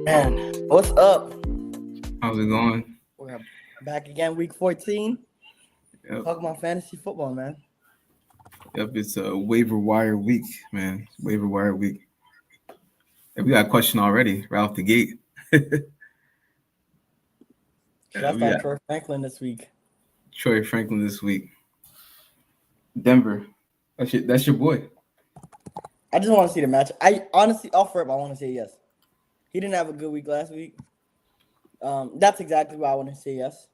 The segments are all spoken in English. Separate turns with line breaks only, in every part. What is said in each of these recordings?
Man, what's up?
How's it going?
We're back again, week 14.
Yep,
Talk about fantasy football, man.
yep. It's a waiver wire week, man. Waiver wire week. And we got a question already right off the gate.
Should I
We
start
got
Troy Franklin this week?
Troy Franklin this week. Denver. That's your boy.
I just want to see the match. I honestly, off rip, I want to say yes. He didn't have a good week last week. That's exactly why I want to say yes,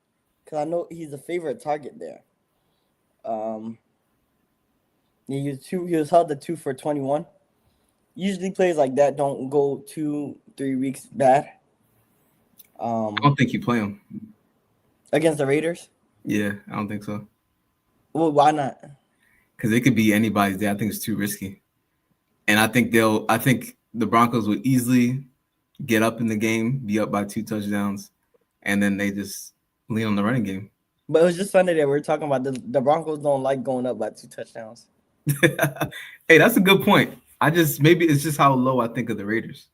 because I know he's a favorite target there. Um, he was held to 2 for 21. Usually plays like that don't go 2-3 weeks bad.
I don't think you play him.
Against the Raiders.
Yeah, I don't think so.
Well, why not?
Because it could be anybody's day. I think it's too risky. And I think the Broncos would easily get up in the game, be up by 2 touchdowns, and then they just lean on the running game.
But it was just Sunday that we were talking about the Broncos don't like going up by 2 touchdowns.
Hey, that's a good point. Maybe it's just how low I think of the Raiders.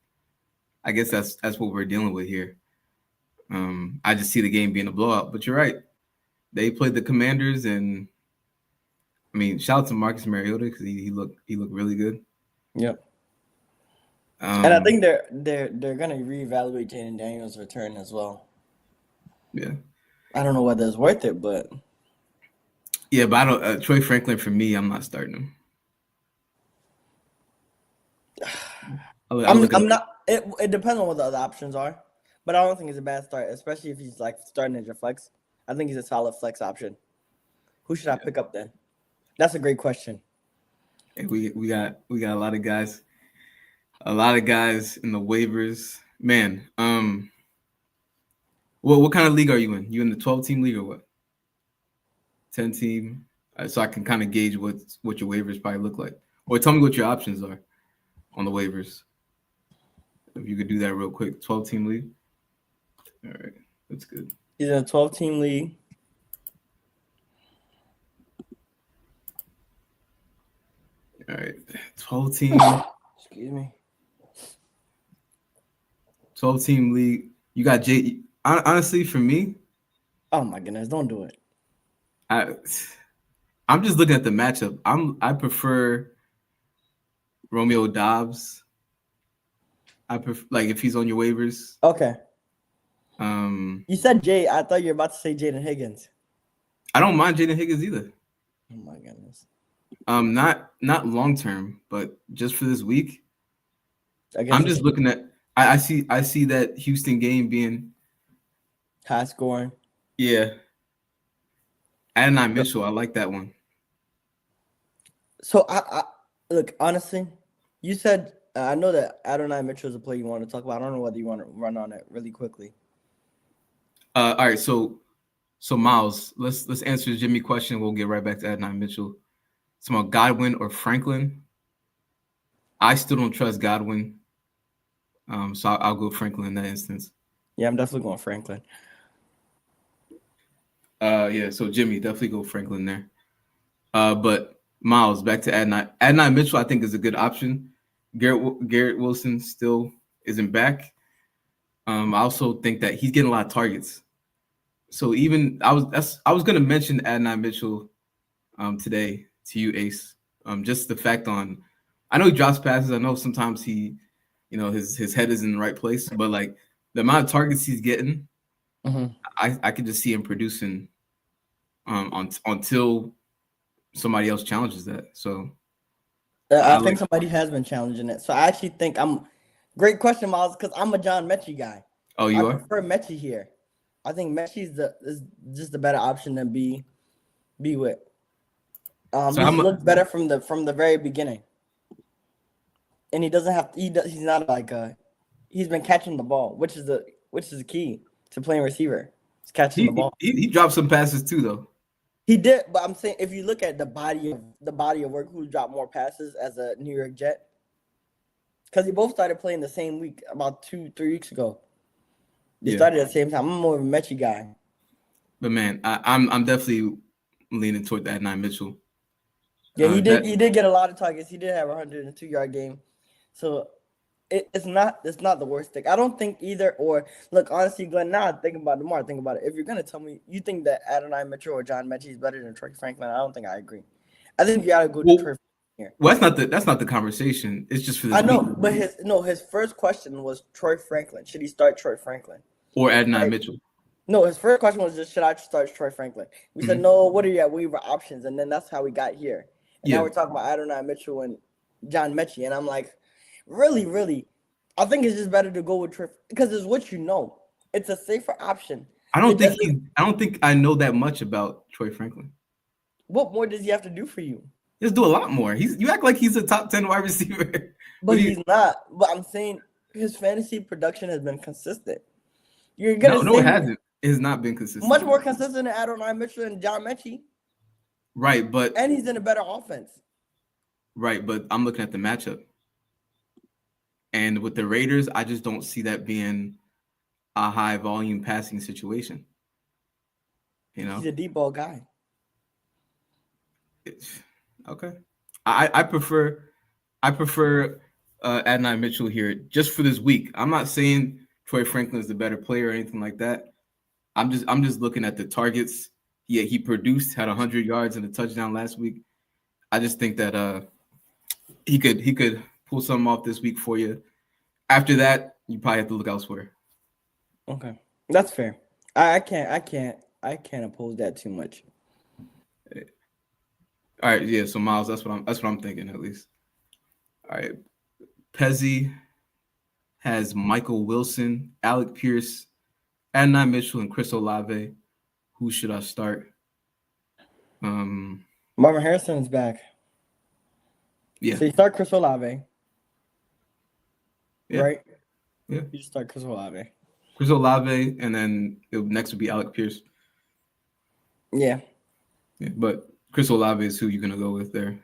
I guess that's what we're dealing with here. I just see the game being a blowout. But you're right. They played the Commanders, and I mean, shout out to Marcus Mariota because he looked really good.
Yep. And I think they're gonna reevaluate Jaden Daniels' return as well.
Yeah.
I don't know whether it's worth it, but
Yeah, but I don't. Troy Franklin for me, I'm not starting him.
I'm not. It depends on what the other options are, but I don't think it's a bad start, especially if he's like starting as your flex. I think he's a solid flex option. Who should I pick up then? That's a great question.
Hey, we got a lot of guys, in the waivers. Man, what kind of league are you in? You in the 12-team league or what? 10-team. So I can kind of gauge what your waivers probably look like, or tell me what your options are on the waivers. If you could do that real quick, 12-team league. All right, that's good.
He's in a 12-team league.
All right, 12-team.
Excuse me.
12-team league. You got Jay. Honestly, for me,
Oh my goodness! Don't do it.
I'm just looking at the matchup. I prefer Romeo Dobbs. I prefer like if he's on your waivers.
Okay.
You
said Jay. I thought you were about to say Jaden Higgins.
I don't mind Jaden Higgins either.
Oh my goodness.
Not long term, but just for this week.
I'm
just looking at. I see that Houston game being
high scoring.
Yeah. Adonai Mitchell, I like that one.
So I look, honestly, you said I know that Adonai Mitchell is a play you want to talk about. I don't know whether you want to run on it really quickly.
All right, so Miles, let's answer Jimmy question. We'll get right back to Adonai Mitchell. It's about Godwin or Franklin. I still don't trust Godwin. So I'll go Franklin in that instance.
Yeah, I'm definitely going Franklin.
Yeah, so Jimmy, definitely go Franklin there. But Miles, back to Adonai. Adonai Mitchell, I think, is a good option. Garrett Wilson still isn't back. I also think that he's getting a lot of targets. So even I was gonna mention Adonai Mitchell today to you, Ace. Just the fact on I know he drops passes. I know sometimes he, his head is in the right place, but like the amount of targets he's getting, I could just see him producing until somebody else challenges that. So
I think somebody has been challenging it. So I actually think great question, Miles, because I'm a John Mechie guy.
Oh, you are?
I prefer Mechie here. I think Mechie is just a better option than be with. He's looked better from the very beginning, and he doesn't have. He's not like he's been catching the ball, which is the key to playing receiver. He's catching the ball.
He dropped some passes too, though.
He did, but I'm saying if you look at the body of work, who dropped more passes as a New York Jet? Because they both started playing the same week about 2-3 weeks ago. They started at the same time. I'm more of a Mechie guy.
But man, I'm definitely leaning toward that Adonai Mitchell.
Yeah, he did get a lot of targets. He did have a 102-yard game. So it's not the worst thing. I don't think either or. Look, honestly, Glenn, now I think about it, the more I think about it, if you're gonna tell me you think that Adonai Mitchell or John Mechie is better than Troy Franklin, I don't think I agree. I think you gotta go to
Well,
Troy here.
well, that's not the conversation. It's just for this
I know,
week.
but his first question was Troy Franklin. Should he start Troy Franklin?
Or Adonai
Right?
Mitchell.
No, his first question was just should I start Troy Franklin? We said no. What are your waiver options? And then that's how we got here. And now
Yeah.
we're talking about Adonai Mitchell and John Mechie, and I'm like, really, really, I think it's just better to go with Troy because it's what you know. It's a safer option.
I don't think I know that much about Troy Franklin.
What more does he have to do for you?
He has to do a lot more. You act like he's a top 10 wide receiver.
But he's not. But I'm saying his fantasy production has been consistent. You're gonna
no, it hasn't. It has not been consistent.
Much more consistent than Adonai Mitchell and John Mechie.
Right,
and he's in a better offense.
Right, but I'm looking at the matchup. And with the Raiders, I just don't see that being a high volume passing situation. You know,
he's a deep ball guy.
Okay, I prefer Adonai Mitchell here just for this week. I'm not saying Troy Franklin is the better player or anything like that. I'm just looking at the targets. Yeah, he produced, had 100 yards and a touchdown last week. I just think that he could pull something off this week for you. After that, you probably have to look elsewhere.
Okay, that's fair. I can't oppose that too much.
All right, yeah. So Miles, that's what I'm thinking at least. All right, Pezzi has Michael Wilson, Alec Pierce, Adonai Mitchell, and Chris Olave. Who should I start?
Marvin Harrison is back.
Yeah.
So you start Chris Olave.
Yeah.
Right?
Yeah.
You start Chris Olave.
Chris Olave, and then next would be Alec Pierce.
Yeah.
Yeah, but Chris Olave is who you're gonna go with there.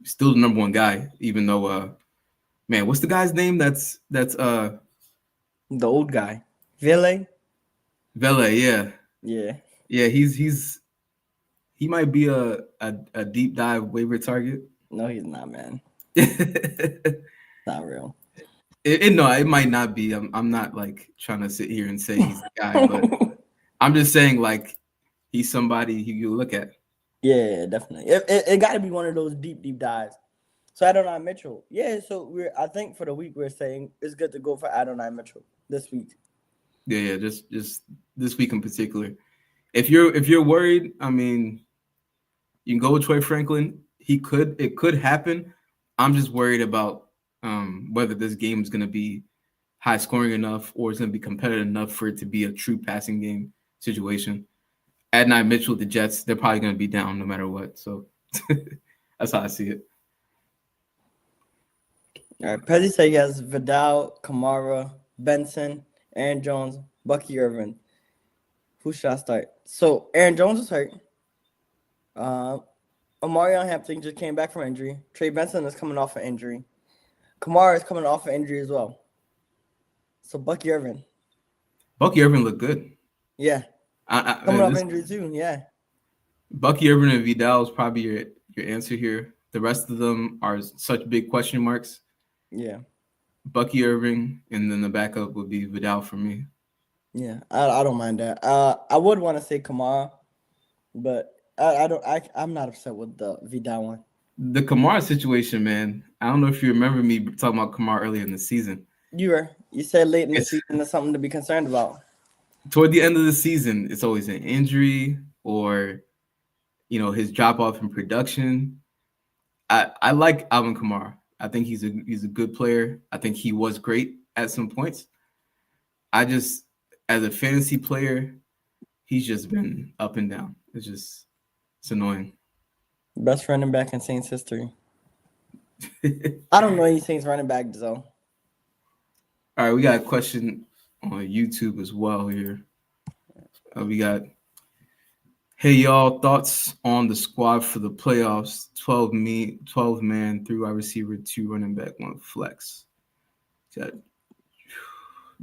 Still the number one guy, even though man, what's the guy's name? That's
the old guy. Vele,
yeah.
Yeah.
Yeah, he might be a deep dive waiver target.
No, he's not, man. Not real.
It might not be. I'm not like trying to sit here and say he's the guy, but I'm just saying like he's somebody who you look at.
Yeah, definitely. It got to be one of those deep dives. So Adonai Mitchell. Yeah, so I think for the week we're saying it's good to go for Adonai Mitchell this week.
Yeah, just this week in particular. If you're worried, I mean, you can go with Troy Franklin. It could happen. I'm just worried about whether this game is going to be high scoring enough or it's going to be competitive enough for it to be a true passing game situation. Adonai Mitchell, the Jets, they're probably going to be down no matter what. So that's how I see it.
All right, Pezzi said he has Vidal, Kamara, Benson, Aaron Jones, Bucky Irvin. Who should I start? So Aaron Jones is hurt. Omarion Hampton just came back from injury. Trey Benson is coming off an injury. Kamara is coming off an injury as well. So Bucky Irvin.
Bucky Irvin looked good.
Yeah. Coming off injury too, yeah.
Bucky Irvin and Vidal is probably your answer here. The rest of them are such big question marks.
Yeah.
Bucky Irvin, and then the backup would be Vidal for me.
Yeah, I don't mind that. I would want to say Kamara, but I'm not upset with the Vidal one.
The Kamara situation, man. I don't know if you remember me talking about Kamara earlier in the season.
You said late in the season is something to be concerned about.
Toward the end of the season, it's always an injury or, his drop off in production. I like Alvin Kamara. I think he's a good player. I think he was great at some points. As a fantasy player, he's just been up and down. It's annoying.
Best running back in Saints history. I don't know any Saints running back, though.
All right, we got a question on YouTube as well here. We got, hey, y'all, thoughts on the squad for the playoffs? 12 man, 3 wide receiver, 2 running back, 1 flex. Got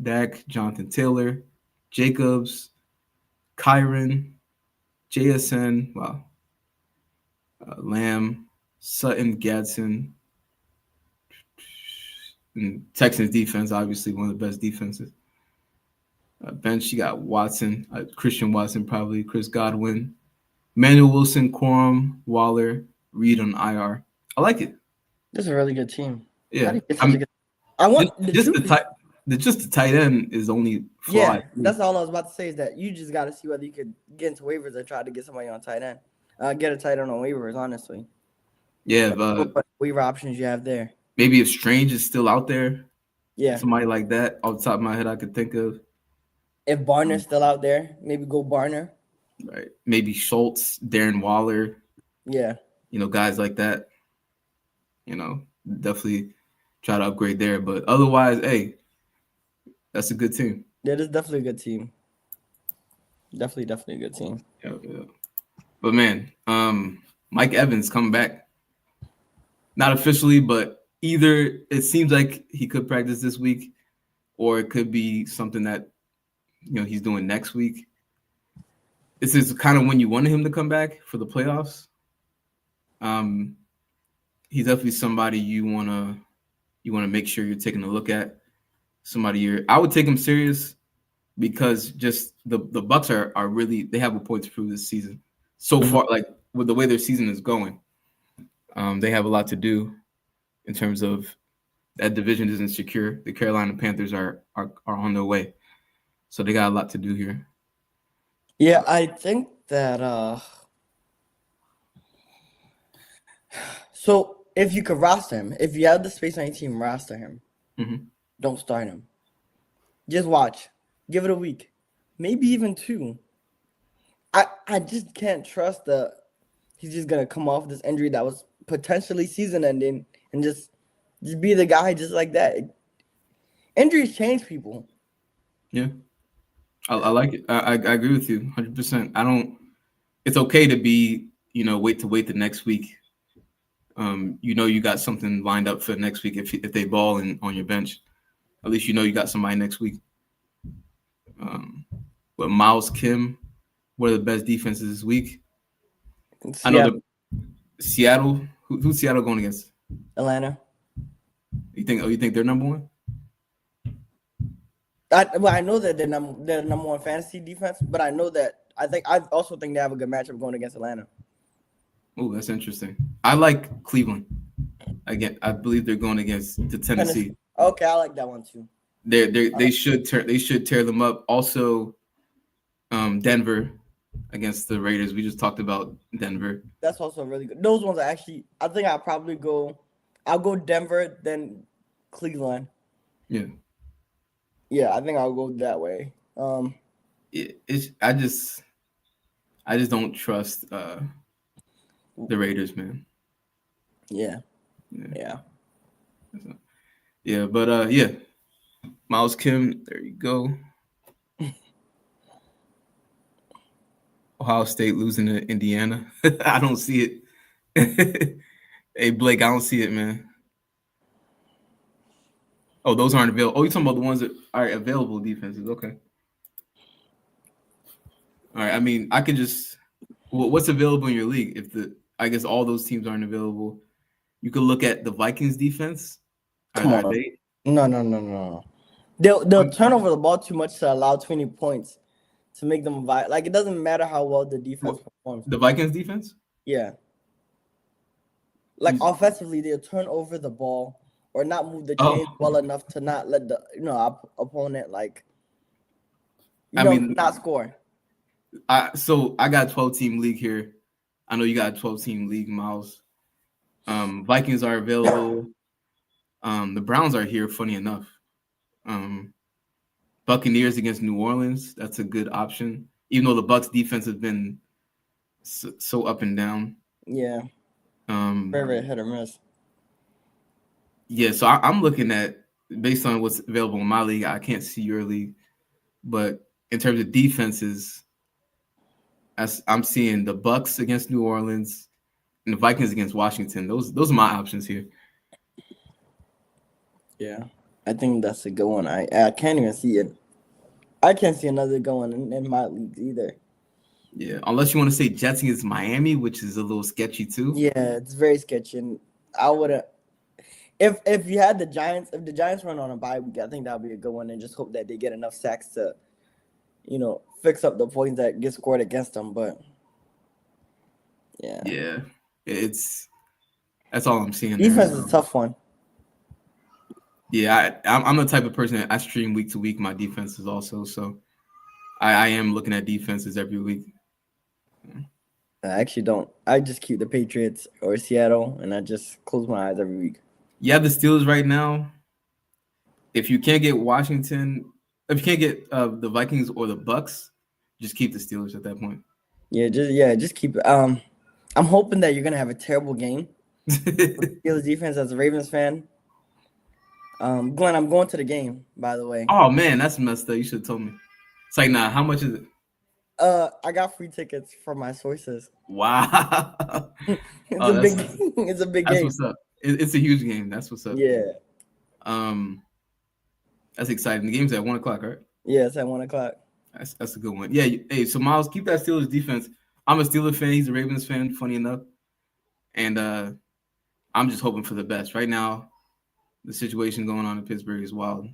Dak, Jonathan Taylor, Jacobs, Kyron, JSN, wow, Lamb, Sutton, Gadsden, And Texans defense, obviously one of the best defenses. Bench, you got Watson, Christian Watson, probably Chris Godwin, Manuel Wilson, Quorum, Waller, Reed on IR. I like it.
This is a really good team.
Yeah,
I want the
tight end is only flawed.
Yeah, that's all I was about to say. Is that you just got to see whether you could get into waivers or try to get somebody on tight end. Get a tight end on waivers, honestly.
Yeah,
what waiver options you have there?
Maybe if Strange is still out there.
Yeah,
somebody like that off the top of my head I could think of.
If Barner's still out there, maybe go Barner.
Right. Maybe Schultz, Darren Waller.
Yeah.
Guys like that. Definitely try to upgrade there. But otherwise, hey, that's a good team.
Yeah, that's definitely a good team. Definitely a good team.
Yeah. But man, Mike Evans coming back. Not officially, but either it seems like he could practice this week, or it could be something that he's doing next week. This is kind of when you wanted him to come back for the playoffs. He's definitely somebody you wanna make sure you're taking a look at. I would take him serious because just the Bucks are really, they have a point to prove this season. So far, like with the way their season is going, they have a lot to do in terms of that division isn't secure. The Carolina Panthers are on their way. So they got a lot to do here.
Yeah, I think that so if you could roster him, if you have the space on your team, roster him.
Mm-hmm.
Don't start him. Just watch. Give it a week. Maybe even 2. I just can't trust that he's just gonna come off this injury that was potentially season ending and just be the guy just like that. Injuries change people.
Yeah. I like it. I agree with you 100%. It's okay to be, wait the next week. You got something lined up for next week if they ball on your bench. At least you got somebody next week. But Miles Kim, one of the best defenses this week. I know Seattle. Who's Seattle going against?
Atlanta.
You think they're number one?
I know that they're number one fantasy defense, but I also think they have a good matchup going against Atlanta.
Oh, that's interesting. I like Cleveland. Again, I believe they're going against the Tennessee.
Okay, I like that one too.
They should tear them up. Also, Denver against the Raiders. We just talked about Denver.
That's also really good. Those ones are actually. I think I'll probably go. I'll go Denver, then Cleveland.
Yeah.
Yeah, I think I'll go that way.
I just don't trust the Raiders, man.
Yeah.
Yeah, but yeah. Miles Kim, there you go. Ohio State losing to Indiana. I don't see it. Hey, Blake, I don't see it, man. Oh, those aren't available. Oh, you're talking about the ones that are available defenses. Okay. All right. I mean, I could just what's available in your league? I guess all those teams aren't available. You could look at the Vikings defense.
Come on. No. They'll turn over the ball too much to allow 20 points to make them like it doesn't matter how well the defense performs.
The Vikings defense?
Yeah. Like offensively, they'll turn over the ball or not move the chains well enough to not let the opponent not score.
So I got a 12-team league here. I know you got a 12-team league, Miles. Vikings are available. The Browns are here, funny enough. Buccaneers against New Orleans, that's a good option. Even though the Bucs defense has been so up and down.
Yeah. Very hit or miss.
Yeah, so I'm looking at, based on what's available in my league, I can't see your league, but in terms of defenses, I'm seeing the Bucs against New Orleans and the Vikings against Washington. Those are my options here.
Yeah, I think that's a good one. I can't even see it. I can't see another going in my leagues either.
Yeah, unless you want to say Jets against Miami, which is a little sketchy too.
Yeah, it's very sketchy. And I wouldn't. if you had the Giants, if the Giants run on a bye week, I think that would be a good one, and just hope that they get enough sacks to, fix up the points that get scored against them. But
yeah, that's all I'm seeing there.
Defense is a tough one.
Yeah, I'm the type of person that I stream week to week my defenses also, so I am looking at defenses every week.
I actually don't. I just keep the Patriots or Seattle, and I just close my eyes every week.
You have the Steelers right now. If you can't get Washington, if you can't get the Vikings or the Bucks, just keep the Steelers at that point.
Just keep it. I'm hoping that you're gonna have a terrible game. Steelers defense as a Ravens fan. Glenn, I'm going to the game, by the way.
Oh man, that's messed up. You should have told me. It's like, nah, how much is it?
I got free tickets from my sources.
Wow.
It's a big game.
That's what's up. It's a huge game. That's what's up.
Yeah.
That's exciting. The game's at 1:00, right?
Yeah, it's at 1:00.
That's a good one. Yeah. Hey, so Miles, keep that Steelers defense. I'm a Steelers fan. He's a Ravens fan. Funny enough, and I'm just hoping for the best. Right now, the situation going on in Pittsburgh is wild.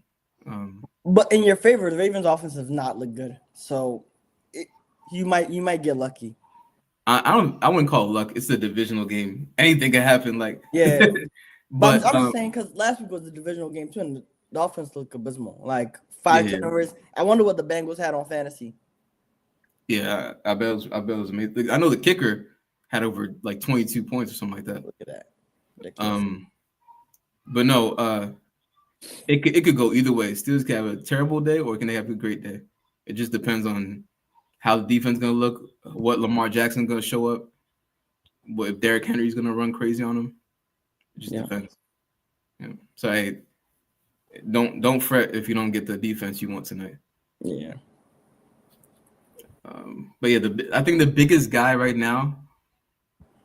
But in your favor, the Ravens' offense does not look good, so you might get lucky.
I wouldn't call it luck. It's a divisional game. Anything can happen. Like
yeah, but I'm just saying because last week was a divisional game too, and the offense looked abysmal. Like 5 turnovers. I wonder what the Bengals had on fantasy.
Yeah, I bet it was amazing. I know the kicker had over like 22 points or something like that.
Look at that. Ridiculous.
But no, it could go either way. Steelers can have a terrible day or can they have a great day. It just depends on how the defense is gonna look, what Lamar Jackson's gonna show up, what if Derrick Henry's gonna run crazy on him. It just depends. Yeah. So hey, don't fret if you don't get the defense you want tonight.
Yeah.
But yeah, I think the biggest guy right now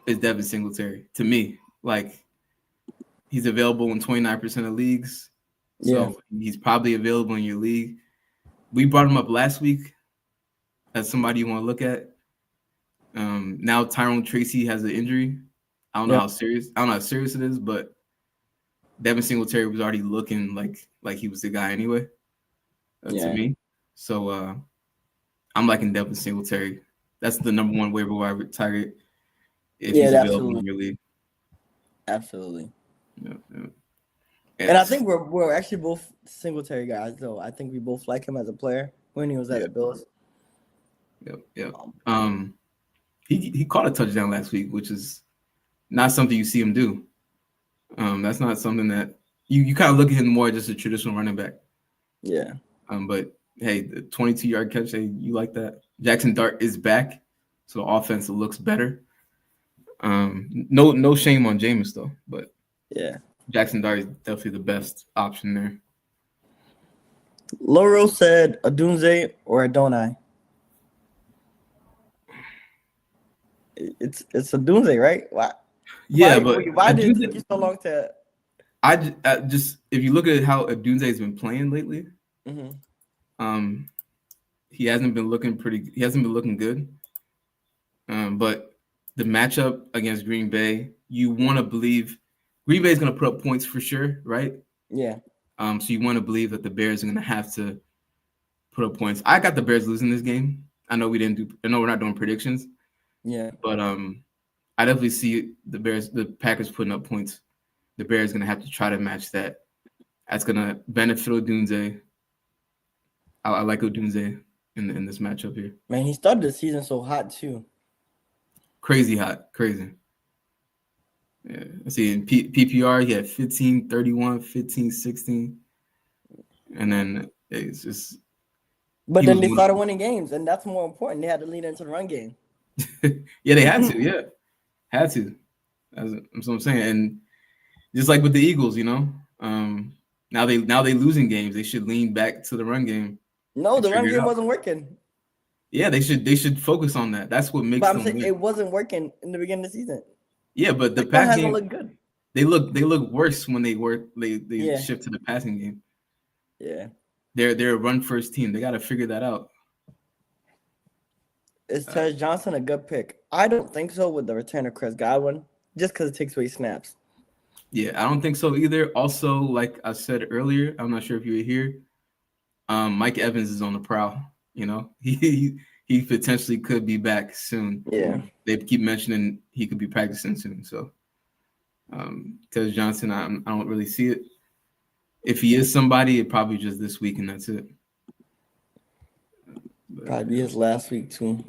is Devin Singletary. To me, like he's available in 29% of leagues, so he's probably available in your league. We brought him up last week as somebody you want to look at. Now Tyrone Tracy has an injury. I don't know how serious it is, but Devin Singletary was already looking like he was the guy anyway. To me, so I'm liking Devin Singletary. That's the number one waiver wire target if he's available in your league.
Absolutely.
Yeah.
And I think we're actually both Singletary guys, though. I think we both like him as a player when he was at the Bills.
Yep. He caught a touchdown last week, which is not something you see him do. That's not something that you kind of look at him more just a traditional running back.
Yeah.
But hey, the 22-yard catch, hey, you like that? Jackson Dart is back, so the offense looks better. No shame on Jameis though, but Jackson Dart is definitely the best option there.
Loro said Adunze or Adonai. It's Adunze, right? Why? Why did it take you so long to?
I just if you look at how Adunze has been playing lately, he hasn't been looking good. But the matchup against Green Bay, you want to believe Green Bay is going to put up points for sure, right?
Yeah.
So you want to believe that the Bears are going to have to put up points. I got the Bears losing this game. I know we're not doing predictions.
Yeah.
But I definitely see the Packers putting up points. The Bears going to have to try to match that. That's going to benefit Odunze. I like Odunze in this matchup here.
Man, he started the season so hot too.
Crazy hot. Crazy. Yeah. Let's see, in PPR, he had 15, 31, 15, 16. And then it's just.
But then they started winning games, and that's more important. They had to lead into the run game.
Yeah, they had to. Yeah. Had to. That's what I'm saying. And just like with the Eagles, now they losing games. They should lean back to the run game.
No, the run game wasn't working.
Yeah, they should focus on that. That's what makes them win.
It wasn't working in the beginning of the season.
Yeah, but the pass game
look good.
They look worse when they shift to the passing game.
Yeah.
They're a run first team. They got to figure that out.
Is Tej Johnson a good pick? I don't think so with the return of Chris Godwin, just because it takes away snaps.
Yeah, I don't think so either. Also, like I said earlier, I'm not sure if you were here. Mike Evans is on the prowl. You know, he potentially could be back soon.
Yeah.
They keep mentioning he could be practicing soon. So, Tez Johnson, I don't really see it. If he is somebody, it probably just this week and that's it.
Probably be his last week too.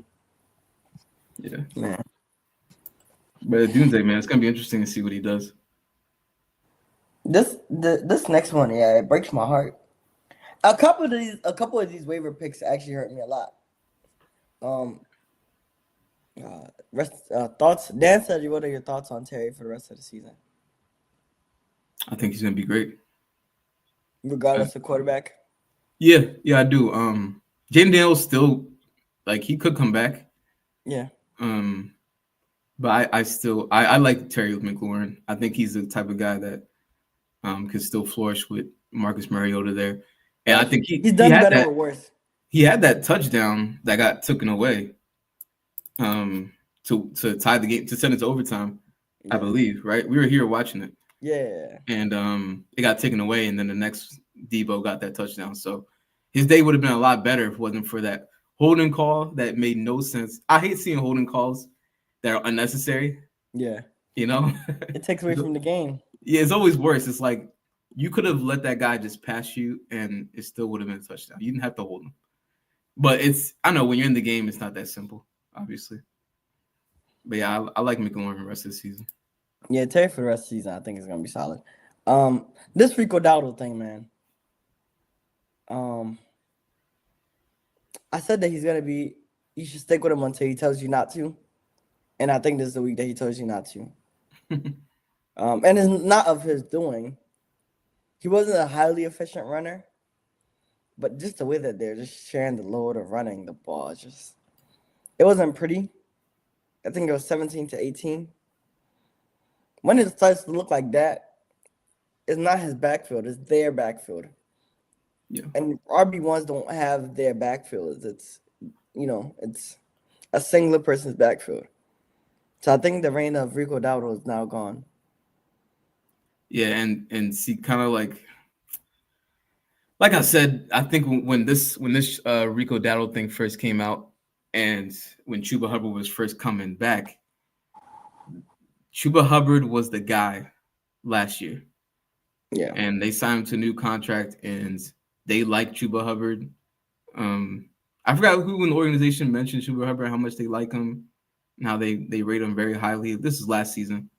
Yeah,
man.
But Doomsday, man, it's gonna be interesting to see what he does.
This next one, yeah, it breaks my heart. A couple of these waiver picks actually hurt me a lot. Thoughts. Dan said, "What are your thoughts on Terry for the rest of the season?"
I think he's gonna be great,
regardless of quarterback.
Yeah, I do. Jaden Daniels still, like, he could come back.
Yeah.
But I still I like Terry McLaurin. I think he's the type of guy that could still flourish with Marcus Mariota there. And I think
he's done better or worse.
He had that touchdown that got taken away to tie the game, to send it to overtime, I believe, right? We were here watching it.
Yeah.
And it got taken away, and then the next Debo got that touchdown. So his day would have been a lot better if it wasn't for that holding call that made no sense. I hate seeing holding calls that are unnecessary.
Yeah.
You know?
It takes away from the game.
Yeah, it's always worse. It's like you could have let that guy just pass you and it still would have been a touchdown. You didn't have to hold him. But I know when you're in the game, it's not that simple, obviously. But yeah, I like McLaurin the rest of the season.
Yeah, Terry for the rest of the season, I think it's gonna be solid. This Rico Dowdle thing, man. I said that you should stick with him until he tells you not to. And I think this is the week that he tells you not to. And it's not of his doing. He wasn't a highly efficient runner. But just the way that they're just sharing the load of running the ball, it wasn't pretty. I think it was 17-18. When it starts to look like that, it's not his backfield, it's their backfield.
Yeah.
And RB1s don't have their backfield. It's a singular person's backfield. So I think the reign of Rico Dowdle is now gone.
Yeah, and see, kind of like I said, I think when this Rico Dowdle thing first came out, and when Chuba Hubbard was first coming back, Chuba Hubbard was the guy last year.
Yeah.
And they signed him to a new contract, and they like Chuba Hubbard. I forgot who in the organization mentioned Chuba Hubbard, how much they like him, and how they rate him very highly. This is last season.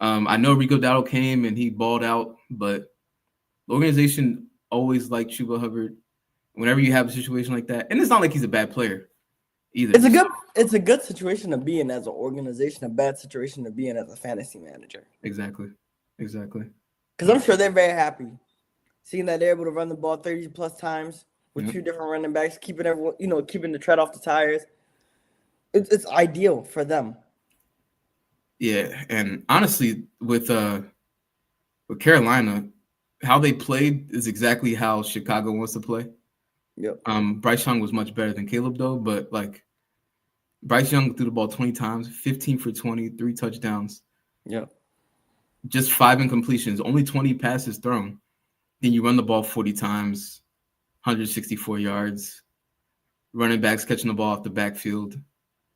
I know Rico Dowdle came and he balled out, but the organization always liked Chuba Hubbard. Whenever you have a situation like that, and it's not like he's a bad player either.
It's a good situation to be in as an organization, a bad situation to be in as a fantasy manager.
Exactly.
Because I'm sure they're very happy seeing that they're able to run the ball 30 plus times with two different running backs, keeping everyone, keeping the tread off the tires. It's ideal for them.
Yeah, and honestly, with Carolina, how they played is exactly how Chicago wants to play.
Yep.
Bryce Young was much better than Caleb though, but like Bryce Young threw the ball 20 times, 15 for 20, 3 touchdowns.
Yep.
Just 5 incompletions, only 20 passes thrown. Then you run the ball 40 times, 164 yards. Running backs catching the ball off the backfield.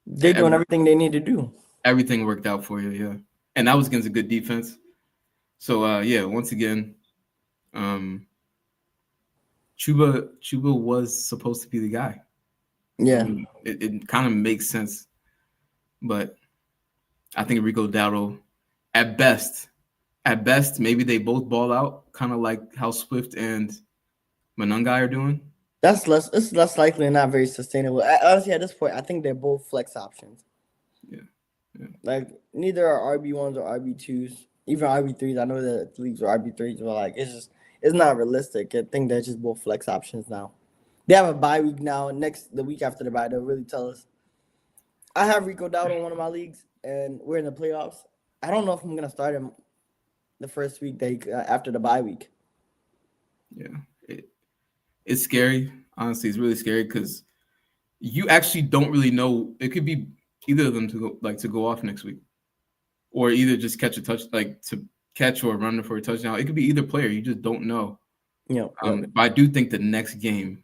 They're doing everything they need to do.
Everything worked out for you, yeah. And that was against a good defense. So, once again, Chuba was supposed to be the guy.
Yeah.
It kind of makes sense. But I think Rico Dowdle, at best, maybe they both ball out, kind of like how Swift and Monangai are doing.
It's less likely and not very sustainable. Honestly, at this point, I think they're both flex options.
Yeah.
Like, neither are RB1s or RB2s, even RB3s. I know that leagues are RB3s, but like it's not realistic. I think they're just both flex options now. They have a bye week now. The week after the bye, they'll really tell us. I have Rico Dowdle in one of my leagues, and we're in the playoffs. I don't know if I'm gonna start him the first week after the bye week.
Yeah, it's scary. Honestly, it's really scary because you actually don't really know. It could be either of them to go off next week, or either just catch a touch, like to catch or run for a touchdown. It could be either player. You just don't know.
Yeah.
But I do think the next game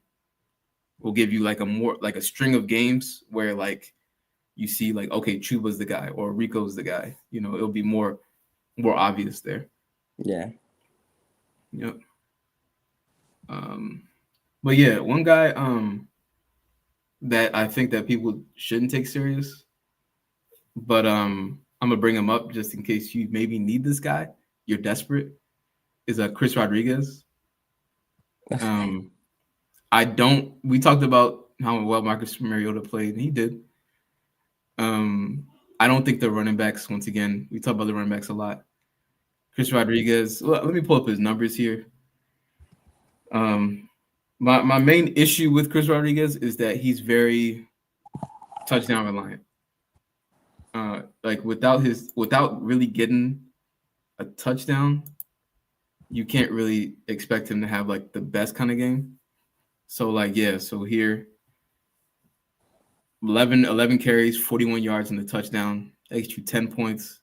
will give you like a string of games where like you see like, okay, Chuba's the guy or Rico's the guy. You know, it'll be more obvious there.
Yeah.
Yep. But yeah, one guy that I think that people shouldn't take serious, but I'm gonna bring him up just in case you maybe need this guy. You're desperate. Is Chris Rodriguez. I don't. We talked about how well Marcus Mariota played, and he did. I don't think the running backs. Once again, we talk about the running backs a lot. Chris Rodriguez. Well, let me pull up his numbers here. My main issue with Chris Rodriguez is that he's very touchdown reliant. Like without really getting a touchdown, you can't really expect him to have like the best kind of game. So like so here 11 carries, 41 yards in the touchdown. That gets you 10 points.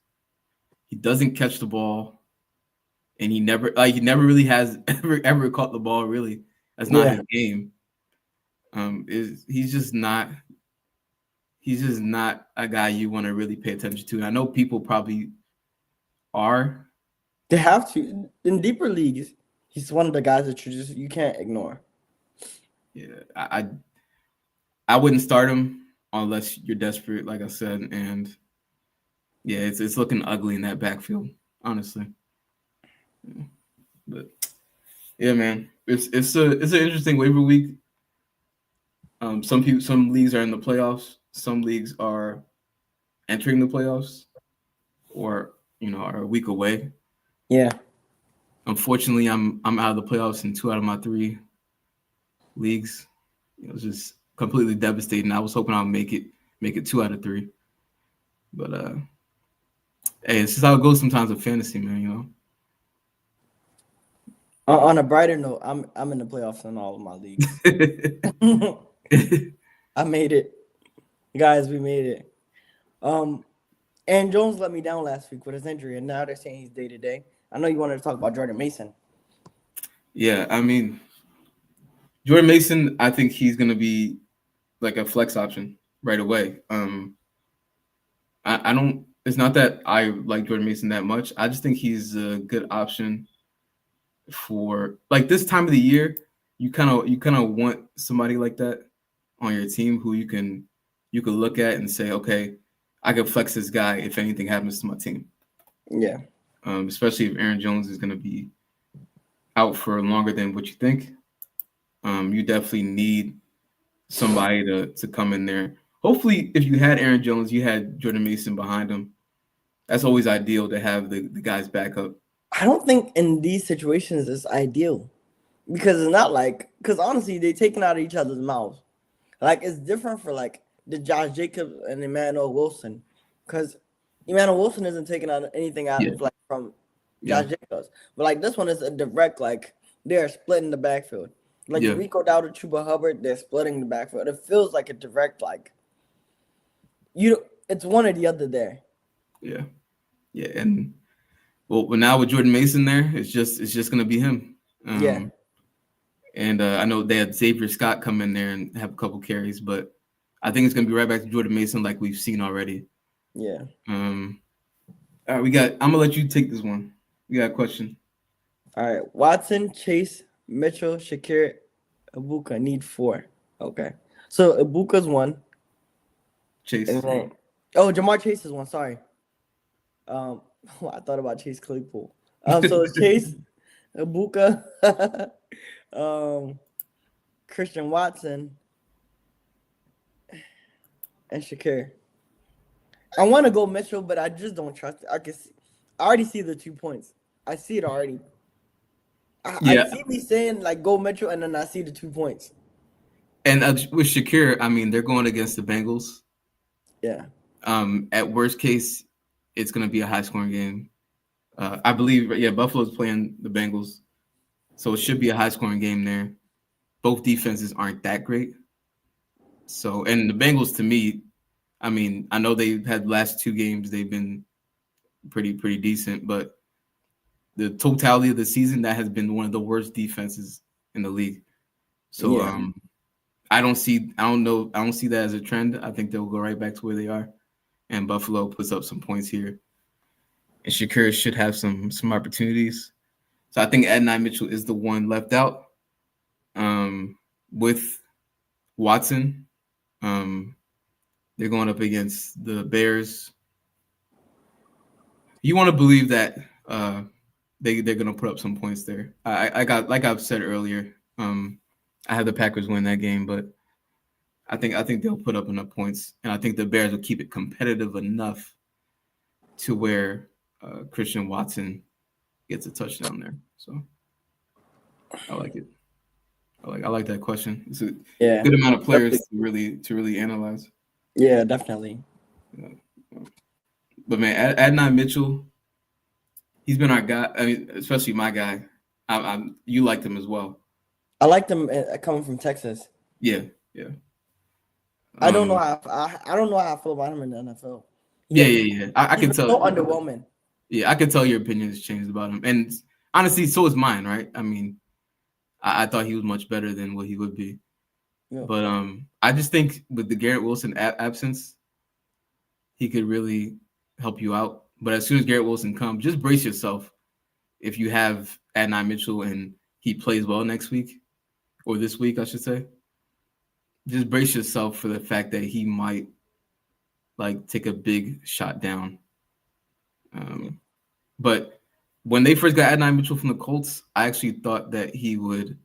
He doesn't catch the ball, and he never really has ever caught the ball. Really, that's not his game. He's just not a guy you want to really pay attention to. And I know people probably are.
They have to in deeper leagues. He's one of the guys that you can't ignore.
Yeah, I wouldn't start him unless you're desperate, like I said, and yeah, it's looking ugly in that backfield, honestly. Yeah. But yeah, man, it's an interesting waiver week. Some leagues are in the playoffs, some leagues are entering the playoffs, or are a week away.
Yeah.
Unfortunately, I'm out of the playoffs in 2 out of my 3 leagues. It was just completely devastating. I was hoping I'll make it 2 out of 3. But hey, this is how it goes sometimes with fantasy, man.
On a brighter note, I'm in the playoffs in all of my leagues. I made it, guys. We made it. And Jones let me down last week with his injury, and now they're saying he's day to day. I know you wanted to talk about Jordan Mason.
Yeah, I mean, Jordan Mason, I think he's going to be like a flex option right away. I don't. It's not that I like Jordan Mason that much. I just think he's a good option for like this time of the year. You kind of want somebody like that on your team who you can look at and say, okay, I can flex this guy if anything happens to my team.
Yeah.
Especially if Aaron Jones is going to be out for longer than what you think. You definitely need somebody to come in there. Hopefully, if you had Aaron Jones, you had Jordan Mason behind him. That's always ideal to have the guys back up.
I don't think in these situations it's ideal because it's not because honestly, they're taking out of each other's mouths. Like, it's different for like the Josh Jacobs and Emmanuel Wilson because Emmanuel Wilson isn't taking out anything out from Josh Jacobs. But like this one is a direct, like they're splitting the backfield. Like Rico Dowdle, Chuba Hubbard, they're splitting the backfield. It feels like a direct, like it's one or the other there.
Yeah. Yeah. And well, now with Jordan Mason there, it's just gonna be him. And I know they had Xavier Scott come in there and have a couple carries, but I think it's gonna be right back to Jordan Mason like we've seen already.
Yeah.
All right, I'm gonna let you take this one. We got a question.
All right. Watson, Chase, Mitchell, Shakir, Ibuka need 4. Okay. So Ibuka's 1.
Chase.
And then, Jamar Chase is 1. Sorry. I thought about Chase Claypool. So it's Chase, Ibuka, Christian Watson, and Shakir. I want to go Mitchell, but I just don't trust it. I already see the 2 points. I see it already. I see me saying like go Mitchell, and then I see the 2 points.
And with Shakir, I mean they're going against the Bengals.
Yeah.
At worst case, it's going to be a high scoring game. I believe, Buffalo's playing the Bengals, so it should be a high scoring game there. Both defenses aren't that great. So, and the Bengals, to me, I mean, I know they've had the last 2 games they've been pretty decent, but the totality of the season, that has been one of the worst defenses in the league. So I don't see that as a trend. I think they'll go right back to where they are, and Buffalo puts up some points here, and Shakira should have some opportunities. So I think Adonai Mitchell is the one left out. With Watson, they're going up against the Bears. You want to believe that they're going to put up some points there. I got, like I've said earlier, I have the Packers win that game, but I think they'll put up enough points, and I think the Bears will keep it competitive enough to where Christian Watson gets a touchdown there. So I like it. I like that question. It's a good amount of players to really analyze.
Yeah, definitely.
But man, Adonai Mitchell, he's been our guy. I mean, especially my guy. You liked him as well.
I liked him coming from Texas.
Yeah.
I don't know how I feel about him in the NFL.
Yeah. I can tell.
So underwhelming.
Yeah, I can tell your opinion has changed about him, and honestly, so is mine. Right? I mean, I thought he was much better than what he would be. Yeah. But I just think with the Garrett Wilson absence, he could really help you out. But as soon as Garrett Wilson comes, just brace yourself. If you have Adonai Mitchell and he plays well next week, or this week, I should say, just brace yourself for the fact that he might take a big shot down. But when they first got Adonai Mitchell from the Colts, I actually thought that he would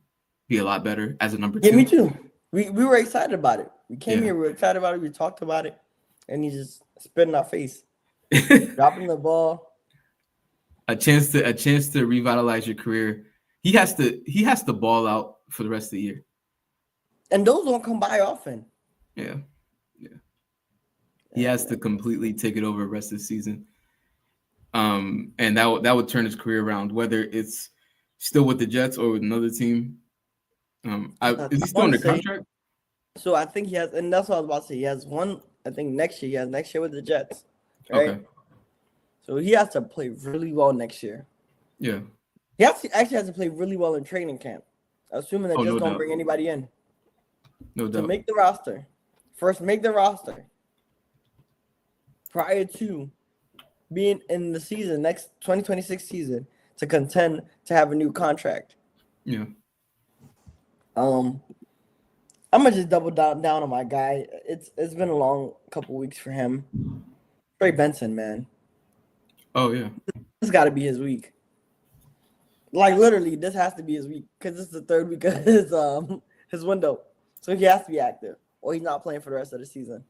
be a lot better as a number 2.
Yeah, me too. We were excited about it. We came here, we were excited about it. We talked about it, and he just spit in our face, dropping the ball.
A chance to revitalize your career. He has to ball out for the rest of the year.
And those don't come by often.
Yeah. He has to completely take it over the rest of the season. And that would turn his career around, whether it's still with the Jets or with another team. Is he still under contract?
So I think he has, and that's what I was about to say. He has one, I think next year. He has next year with the Jets. Right? Okay. So he has to play really well next year.
Yeah.
He actually has to play really well in training camp, assuming they just don't bring anybody in.
No doubt.
To make the roster. First, make the roster. Prior to being in the season, next 2026 season, to contend to have a new contract.
Yeah.
I'm gonna just double down on my guy. It's been a long couple weeks for him. Trey Benson, man.
Oh yeah.
This got to be his week. Literally, this has to be his week because it's the third week of his window. So he has to be active, or he's not playing for the rest of the season.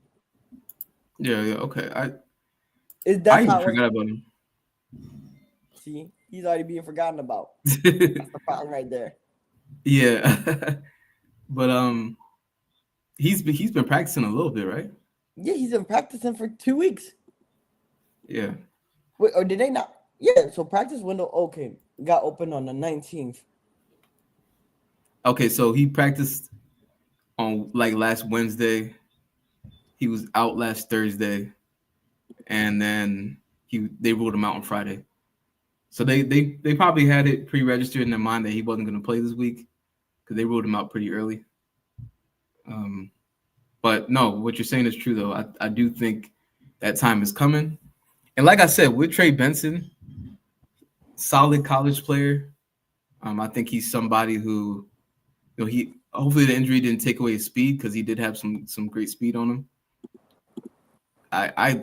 Yeah. Okay. I
even
forgot about him.
See, he's already being forgotten about. That's the problem right there.
Yeah, but he's been practicing a little bit, right?
Yeah, he's been practicing for 2 weeks.
Yeah.
Wait, or did they not? Yeah. So practice window got opened on the 19th.
Okay, so he practiced on last Wednesday. He was out last Thursday, and then they ruled him out on Friday. So they probably had it pre-registered in their mind that he wasn't going to play this week because they ruled him out pretty early. But no, what you're saying is true though. I do think that time is coming, and like I said, with Trey Benson, solid college player. I think he's somebody who, he hopefully the injury didn't take away his speed because he did have some great speed on him. I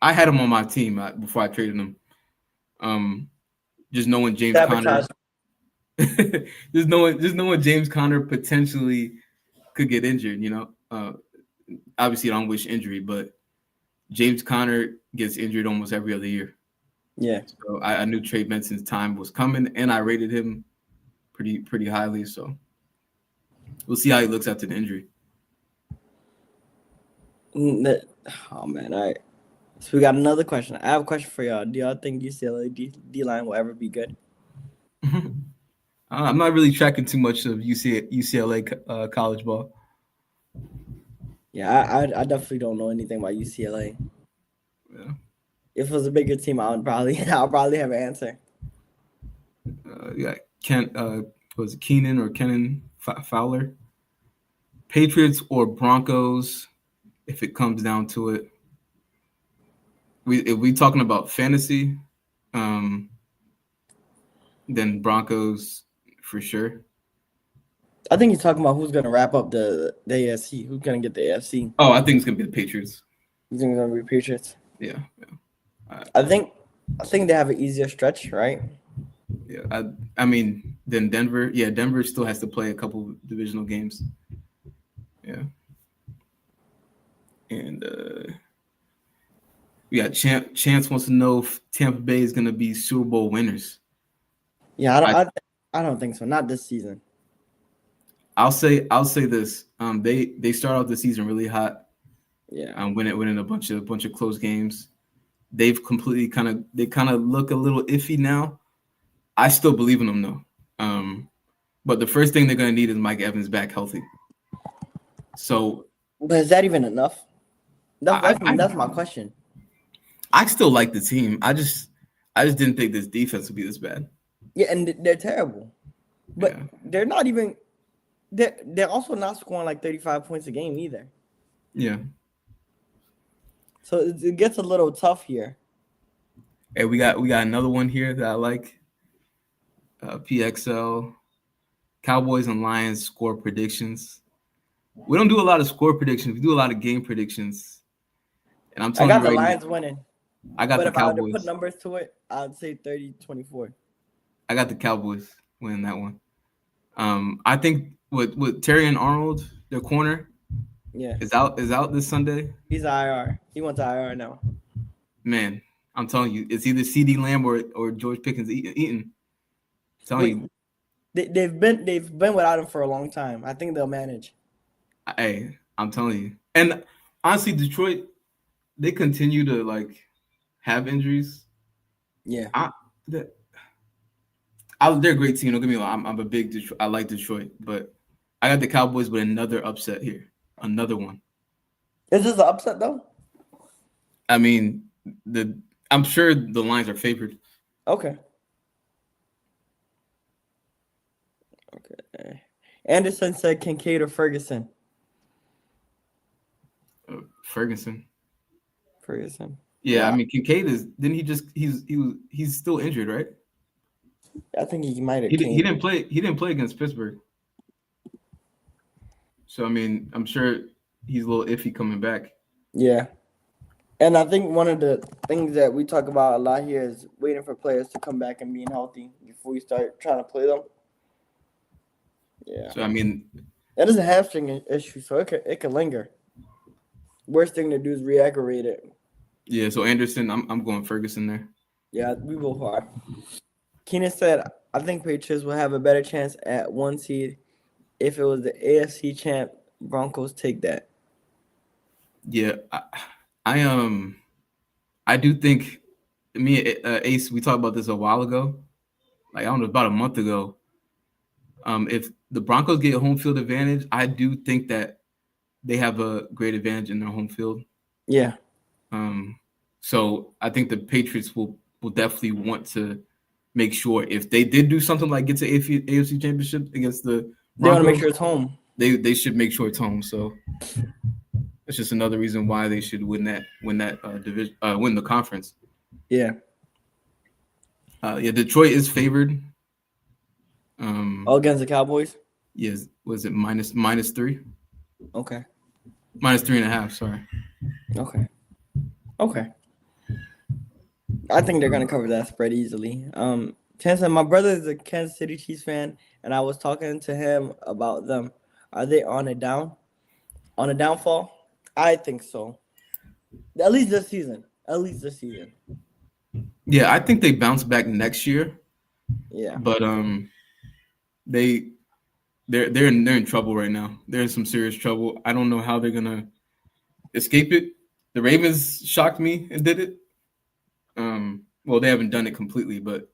had him on my team before I traded him. Just knowing James Conner, just knowing James Conner potentially could get injured. Obviously I don't wish injury, but James Conner gets injured almost every other year.
Yeah.
So I knew Trey Benson's time was coming, and I rated him pretty highly. So we'll see how he looks after the injury.
Oh man! All right. So we got another question. I have a question for y'all. Do y'all think UCLA D-line will ever be good?
I'm not really tracking too much of UCLA college ball.
Yeah, I definitely don't know anything about UCLA.
Yeah.
If it was a bigger team, I'll probably have an answer.
Yeah, was it Keenan or Kenan Fowler? Patriots or Broncos? If it comes down to it, if we talking about fantasy, then Broncos for sure.
I think he's talking about who's gonna wrap up the AFC. Who's gonna get the AFC?
Oh, I think it's gonna be the Patriots.
You think it's gonna be Patriots?
Yeah.
I think they have an easier stretch, right?
Yeah. I mean, then Denver. Yeah, Denver still has to play a couple divisional games. Yeah. And yeah, Chance wants to know if Tampa Bay is gonna be Super Bowl winners.
Yeah, I don't think so. Not this season.
I'll say this. They start off the season really hot.
Yeah.
Winning a bunch of close games. They've completely kind of look a little iffy now. I still believe in them though. But the first thing they're gonna need is Mike Evans back healthy. So,
but is that even enough? That's my question.
I still like the team. I just didn't think this defense would be this bad.
Yeah, and they're terrible. But they're not even. They're also not scoring like 35 points a game either.
Yeah.
So it gets a little tough here.
Hey, we got another one here that I like. PXL, Cowboys and Lions score predictions. We don't do a lot of score predictions. We do a lot of game predictions. And I'm telling you right now,
I got the Lions winning.
I got the Cowboys. But if I had to
put numbers to it, I'd say 30-24.
I got the Cowboys winning that one. I think with Terry and Arnold, their corner, is out this Sunday.
He's IR. He went to IR now.
Man, I'm telling you, it's either CD Lamb or George Pickens eating. I'm telling you.
They've been without him for a long time. I think they'll manage.
Hey, I'm telling you. And honestly, Detroit, they continue to like have injuries.
Yeah.
They're a great team. Don't get me wrong. I'm a big Detroit. I like Detroit, but I got the Cowboys with another upset here. Another one.
Is this an upset though?
I mean, I'm sure the Lions are favored.
Okay. Anderson said Kincaid or Ferguson.
Ferguson.
Yeah,
I mean Kincaid he's still injured, right?
I think he might have.
He didn't play against Pittsburgh. So I mean, I'm sure he's a little iffy coming back.
Yeah. And I think one of the things that we talk about a lot here is waiting for players to come back and being healthy before you start trying to play them. Yeah.
So I mean,
that is a hamstring issue, so it can linger. Worst thing to do is re-aggravate it.
Yeah. So Anderson, I'm going Ferguson there.
Yeah, we both are. Keenan said, "I think Patriots will have a better chance at 1 seed if it was the AFC champ. Broncos take that."
Yeah, I do think Ace, we talked about this a while ago, like I don't know, about a month ago. If the Broncos get home field advantage, I do think that they have a great advantage in their home field.
Yeah.
So I think the Patriots will definitely want to make sure if they did do something like get to AFC Championship against the Broncos,
they want to make sure it's home.
They should make sure it's home. So it's just another reason why they should win that division, win the conference.
Yeah.
Yeah, Detroit is favored.
Against the Cowboys?
Yes. Was it -3?
Okay.
-3.5, sorry.
Okay. I think they're gonna cover that spread easily. Chance, my brother is a Kansas City Chiefs fan, and I was talking to him about them. Are they on a downfall? I think so. At least this season.
Yeah, I think they bounce back next year.
Yeah.
But they're in trouble right now. They're in some serious trouble. I don't know how they're gonna escape it. The Ravens shocked me and did it. Well, they haven't done it completely, but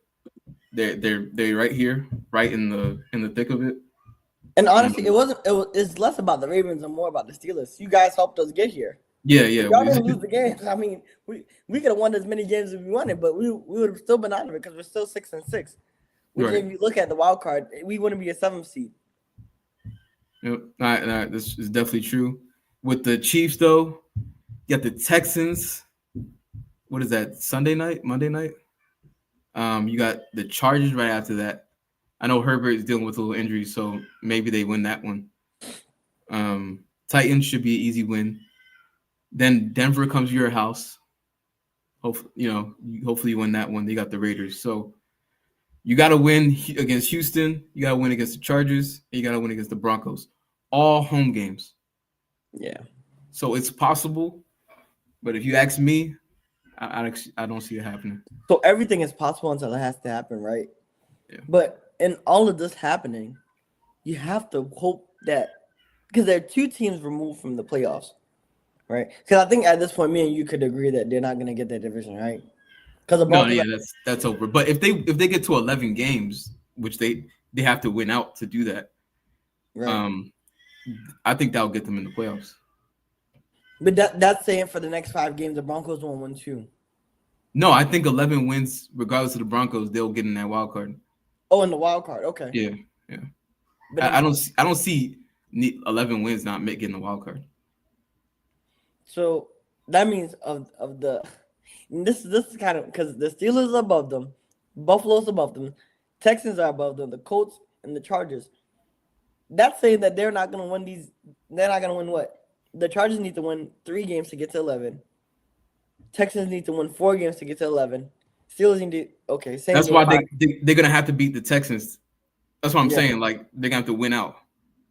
they're right here, right in the thick of it.
And honestly, it's less about the Ravens and more about the Steelers. You guys helped us get here.
Yeah.
Y'all didn't lose the games. I mean, we could have won as many games as we wanted, but we would have still been out of it because we're still 6-6. Which, if you look at the wild card, we wouldn't be a 7th seed.
Yep. All right. This is definitely true. With the Chiefs, though, you got the Texans. What is that? Monday night? You got the Chargers right after that. I know Herbert is dealing with a little injury, so maybe they win that one. Titans should be an easy win. Then Denver comes to your house. Hopefully you win that one. They got the Raiders. So you got to win against Houston. You got to win against the Chargers. And you got to win against the Broncos. All home games.
Yeah.
So it's possible. But if you ask me, I don't see it happening.
So everything is possible until it has to happen, right?
Yeah.
But in all of this happening, you have to hope that because there are 2 teams removed from the playoffs, right? Because I think at this point, me and you could agree that they're not going to get that division, right? Because
that's over. But if they get to 11 games, which they have to win out to do that, right? I think that'll get them in the playoffs.
But that's saying for the next 5 games, the Broncos won't win 2.
No, I think 11 wins, regardless of the Broncos, they'll get in that wild card.
Oh, in the wild card, okay.
Yeah. But I don't see 11 wins not getting the wild card.
So that means of the this is kind of because the Steelers are above them, Buffalo's above them, Texans are above them, the Colts and the Chargers. That's saying that they're not going to win these. They're not going to win what? The Chargers need to win 3 games to get to 11. Texans need to win 4 games to get to 11. Steelers need to same.
That's why they're gonna have to beat the Texans. That's what I'm saying. Like they're gonna have to win out.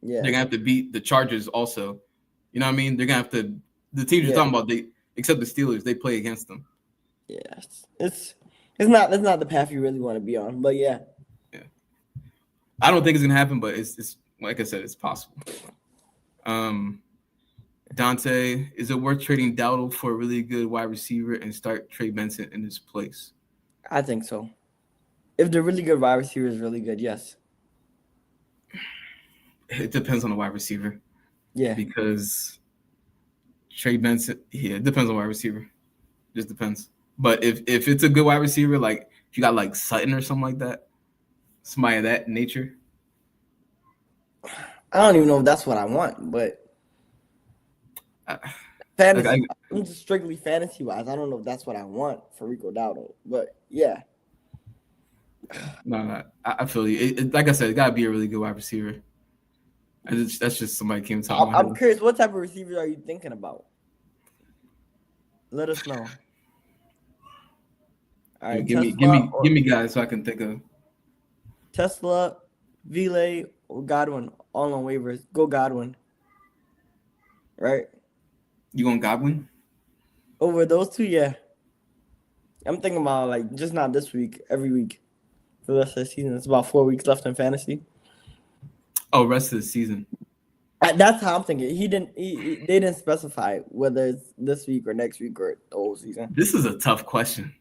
Yeah, they're gonna have to beat the Chargers also. You know what I mean? They're gonna have to. The teams you're talking about, except the Steelers, they play against them.
Yeah, it's not the path you really want to be on. But yeah.
I don't think it's gonna happen, but it's like I said, it's possible. Dante, is it worth trading Dowdle for a really good wide receiver and start Trey Benson in his place?
I think so. If the really good wide receiver is really good, yes.
It depends on the wide receiver.
Yeah.
Because Trey Benson, it depends on wide receiver. Just depends. But if it's a good wide receiver, like if you got like Sutton or something like that, somebody of that nature.
I don't even know if that's what I want, but fantasy. I'm just strictly fantasy wise. I don't know if that's what I want for Rico Dowdle, but yeah.
No, I feel you. Like I said, it gotta be a really good wide receiver. That's just somebody came talking.
I'm curious, what type of receiver are you thinking about? Let us know. All right,
give me guys so I can think of
Tesla, Vile, or Godwin, all on waivers. Go Godwin. Right?
You going Godwin?
Over those 2, yeah. I'm thinking about like just not this week, every week for the rest of the season. It's about 4 weeks left in fantasy.
Oh, rest of the season.
That's how I'm thinking. They didn't specify whether it's this week or next week or the whole season.
This is a tough question.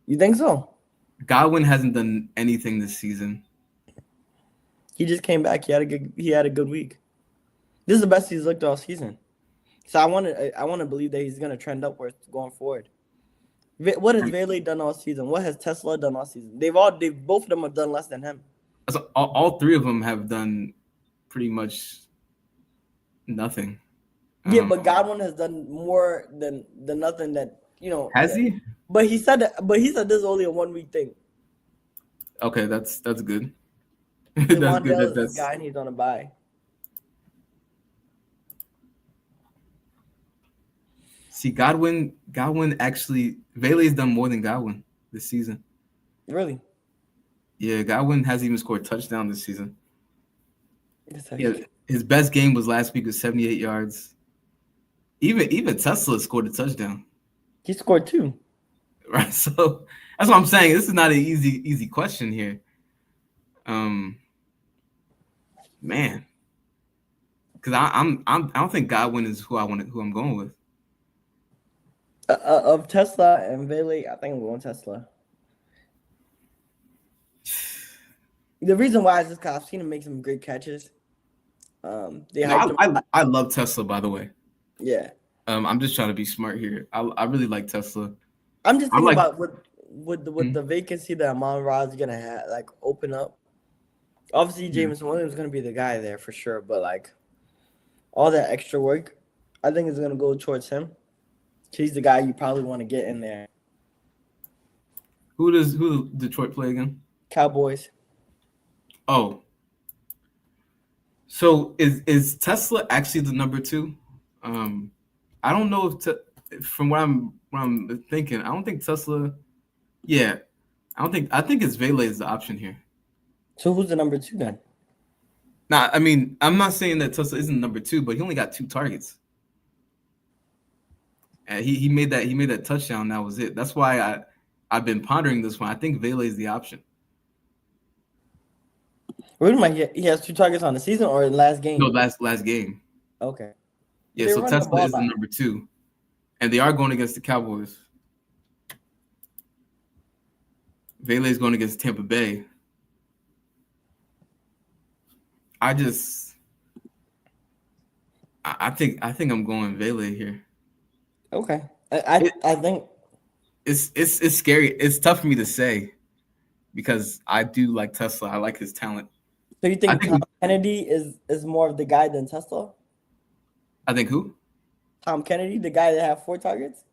You think so?
Godwin hasn't done anything this season.
He just came back. He had a good week. This is the best he's looked all season. So I want to believe that he's gonna trend upwards going forward. What has Vele done all season? What has Tesla done all season? Both of them have done less than him.
So all 3 of them have done pretty much nothing.
Yeah, but Godwin has done more than nothing that
Has he?
But he said this is only a 1 week thing.
Okay, that's good.
That's good. That's guy and he's on a bye.
See, Godwin actually Vele's done more than Godwin this season.
Really?
Yeah, Godwin hasn't even scored a touchdown this season. Yeah, his best game was last week with 78 yards. Even Tesla scored a touchdown.
He scored 2.
Right, so that's what I'm saying. This is not an easy question here. Man, because I don't think Godwin is who I'm going with.
Of Tesla and Vele, I think I'm going Tesla. The reason why is just because I've seen him make some great catches.
I love Tesla, by the way.
Yeah.
I'm just trying to be smart here. I really like Tesla.
I'm just thinking about with the vacancy that Amon Ra is gonna have, like open up. Obviously, Jameson Williams is gonna be the guy there for sure, but like all that extra work, I think is gonna go towards him. He's the guy you probably want to get in there.
Who does Detroit play again?
Cowboys.
Oh, so is Tesla actually the number 2? I don't know if from what I'm thinking, I don't think Tesla. Yeah, I think it's Vele is the option here.
So who's the number 2 then?
Nah, I mean, I'm not saying that Tesla isn't number 2, but he only got 2 targets. And he made that touchdown. That was it. That's why I've been pondering this one. I think Vele is the option.
Wait a minute, he has 2 targets on the season or in last game?
No, last game.
Okay.
Yeah, so Tesla is the number 2, and they are going against the Cowboys. Vele is going against Tampa Bay. I think I'm going Vele here.
Okay, I think
it's scary. It's tough for me to say because I do like Tesla. I like his talent.
So you think Tom Kennedy is more of the guy than Tesla?
I think who?
Tom Kennedy, the guy that had 4 targets?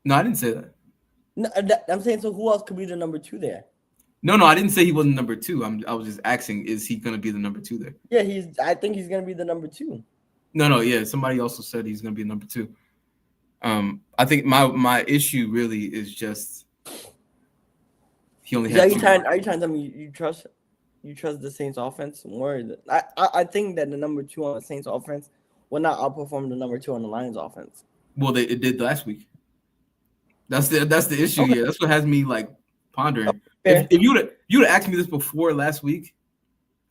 No, I didn't say that.
No, I'm saying, so who else could be the number 2 there?
No, I didn't say he wasn't number 2. I was just asking, is he going to be the number 2 there?
Yeah, I think he's going to be the number 2.
No, yeah. Somebody also said he's going to be number 2. I think my issue really is just he only had.
Are you trying to tell me you trust the Saints offense more? I think that the number 2 on the Saints offense will not outperform the number 2 on the Lions offense.
Well, it did last week. That's the issue here. That's what has me like pondering. If you would have asked me this before last week,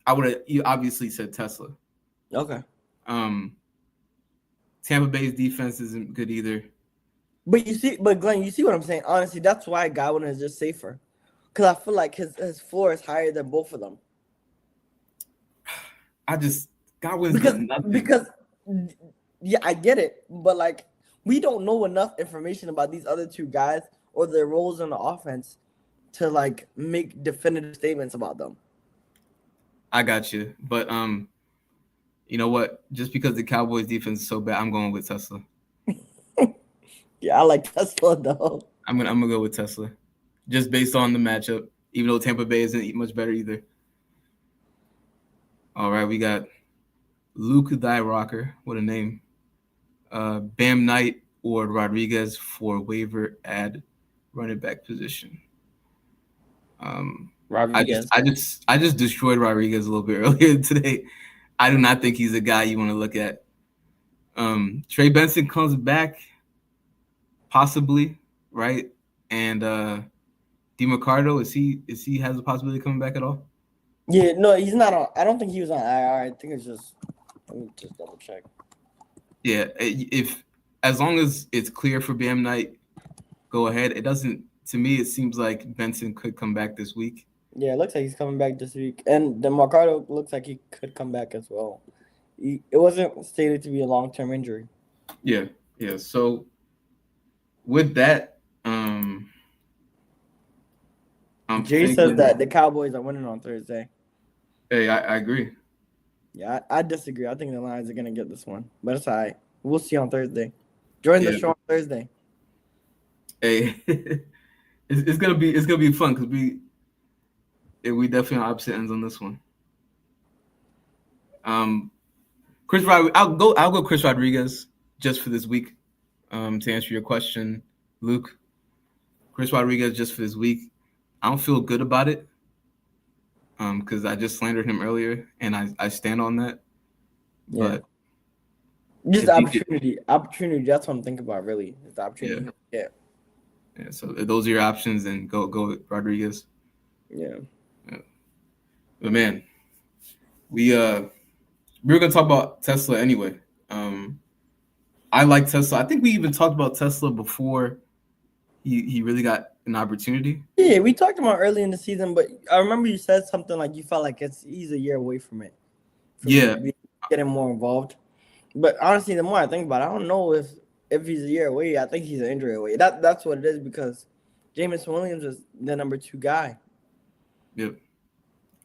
I would have obviously said Tesla.
Okay.
Tampa Bay's defense isn't good either.
But Glenn, you see what I'm saying? Honestly, that's why Godwin is just safer. Because I feel like his floor is higher than both of them.
Godwin's done nothing.
Because yeah, I get it. But like we don't know enough information about these other 2 guys or their roles in the offense to like make definitive statements about them.
I got you. But you know what? Just because the Cowboys defense is so bad, I'm going with Tesla.
Yeah, I like Tesla though.
I'm gonna go with Tesla. Just based on the matchup, even though Tampa Bay isn't much better either. All right, we got Luke Thy Rocker. What a name. Bam Knight or Rodriguez for waiver ad running back position.
Rodriguez.
I just destroyed Rodriguez a little bit earlier today. I do not think he's a guy you want to look at. Trey Benson comes back, possibly, right? And DeMarcado, is he has a possibility of coming back at all?
Yeah, no, he's not on. I don't think he was on IR. I think it's just. Let me just double check.
Yeah, if as long as it's clear for Bam Knight, go ahead. It doesn't. To me, it seems like Benson could come back this week.
Yeah, it looks like he's coming back this week, and DeMarcado looks like he could come back as well. It wasn't stated to be a long-term injury.
Yeah. So with that,
Jay says that the Cowboys are winning on Thursday.
Hey, I agree.
Yeah, I disagree. I think the Lions are gonna get this one, but it's all right. We'll see on Thursday. Join the show on Thursday.
Hey, it's gonna be fun because we definitely on opposite ends on this one. I'll go Chris Rodriguez just for this week. To answer your question, Luke, Chris Rodriguez just for this week. I don't feel good about it. Because I just slandered him earlier, and I stand on that.
Yeah.
But
just opportunity. Opportunity. That's what I'm thinking about. Really, it's the opportunity. Yeah.
So if those are your options, then go with Rodriguez.
Yeah.
But man, we were gonna talk about Tesla anyway. I like Tesla. I think we even talked about Tesla before he really got an opportunity.
Yeah, we talked about early in the season, but I remember you said something like you felt like he's a year away from it.
Yeah,
getting more involved. But honestly, the more I think about it, I don't know if if he's a year away, I think he's an injury away. That's what it is because Jameson Williams is the number 2 guy.
Yep.